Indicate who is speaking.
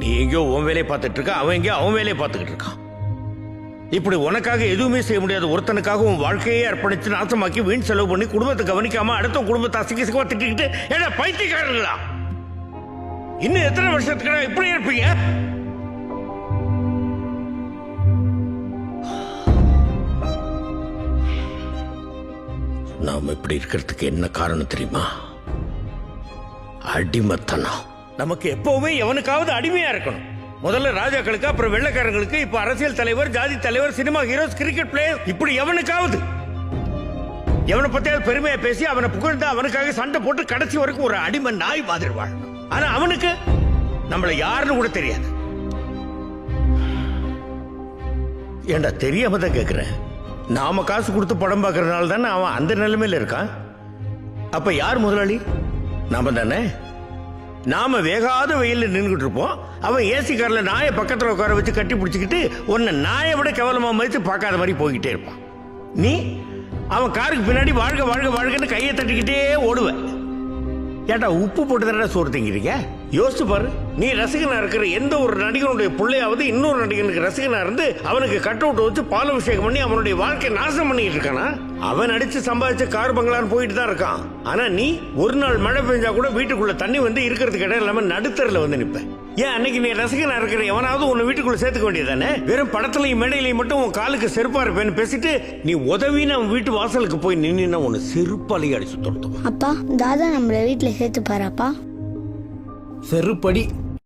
Speaker 1: நீ எங்கேயோ உன் வேலையை பார்த்துட்டு இருக்க, அவன் எங்கேயோ அவன் வேலையை பார்த்துக்கிட்டு இருக்கான். இப்படி உனக்காக எதுவுமே செய்ய முடியாத ஒருத்தனுக்காக உன் வாழ்க்கையே அர்ப்பணிச்சு நாசமாக்கி வீண் செலவு பண்ணி குடும்பத்தை கவனிக்காம அடுத்த குடும்பத்தை அசிங்கமா திட்டிக்கிட்டு ஏன்னா பைத்தியக்காரங்களா? இன்னும் எத்தனை வருஷத்துக்கு இப்படி இருப்பீங்க? நாம இப்படி இருக்கிறதுக்கு என்ன காரணம் தெரியுமா? அடிமைத்தனம். நமக்கு எப்பவுமே எவனுக்காவது அடிமையா இருக்கணும். முதல்ல ராஜாக்களுக்கு, அப்புறம் வெள்ளைக்காரங்களுக்கு, இப்ப அரசியல் தலைவர், ஜாதி தலைவர், சினிமா ஹீரோஸ், கிரிக்கெட் பிளேயர், இப்படி எவனுக்காவது எவனை பத்தியாவது பெருமையா பேசி அவனை புகழ்ந்து அவனுக்காக சண்டை போட்டு கடைசி வரைக்கும் ஒரு அடிமை நாய் மாதிரி வாழணும். ஆனா அவனுக்கு நம்மள யாருன்னு கூட தெரியாது. ஏண்டா தெரியாம தான் கேட்கிறேன். நாம காசு கொடுத்து படம் பார்க்கறதுனால தானே அவன் அந்த நிலைமையில இருக்கான். அப்ப யார் முதலாளி? நாம தானே. நாம வேகாத வெயில நின்றுட்டு இருப்போம், அவன் ஏசி கார்ல நாயை பக்கத்துல உட்கார வச்சு கட்டி பிடிச்சிக்கிட்டு உன்னை நாயை விட கேவலமா மதித்து பார்க்காத மாதிரி போய்கிட்டே இருப்பான். நீ அவன் காருக்கு பின்னாடி வாழ்க வாழ்க வாழ்கன்னு கையை தட்டிக்கிட்டே ஓடுவ. ஏட்டா உப்பு போட்டு தானே சோறு திங்கிறீங்க? யோசிச்சு பாரு. நீ ரசிகனா இருக்கிற எந்த ஒரு நடிகனுடைய பிள்ளையாவது இன்னொரு நடிகனுக்கு ரசிகனா இருந்து அவனுக்கு கட் அவுட் வச்சு பாலாபிஷேகம் பண்ணி அவனுடைய வாழ்க்கையை நாசம் பண்ணிட்டு இருக்கானா? அவன் அடிச்சு சம்பாதிச்ச கார் பங்களான்னு போயிட்டு தான் இருக்கான். ஆனா நீ ஒரு நாள் மழை பெஞ்சா கூட வீட்டுக்குள்ள தண்ணி வந்து இருக்கிறதுக்கு இடம் இல்லாம நடுத்தரில் வந்து நிப்ப. ஏன் அன்னைக்கு நீ ரசிகனா இருக்கிற எவனாவது உன்னை வீட்டுக்குள்ள சேர்த்துக்க வேண்டியதானே? வெறும் படத்துலையும் மேடையிலையும் மட்டும் உன் காலுக்கு செருப்பா இருப்பேன்னு பேசிட்டு நீ உதவின்னு அவன் வீட்டு வாசலுக்கு போய் நின்னா உன்னை செருப்பாலேயே அடிச்சு துரத்துவான்.
Speaker 2: அப்பா தாதா நம்மள வீட்டுல சேர்த்து பாருப்பா.
Speaker 3: செருப்படி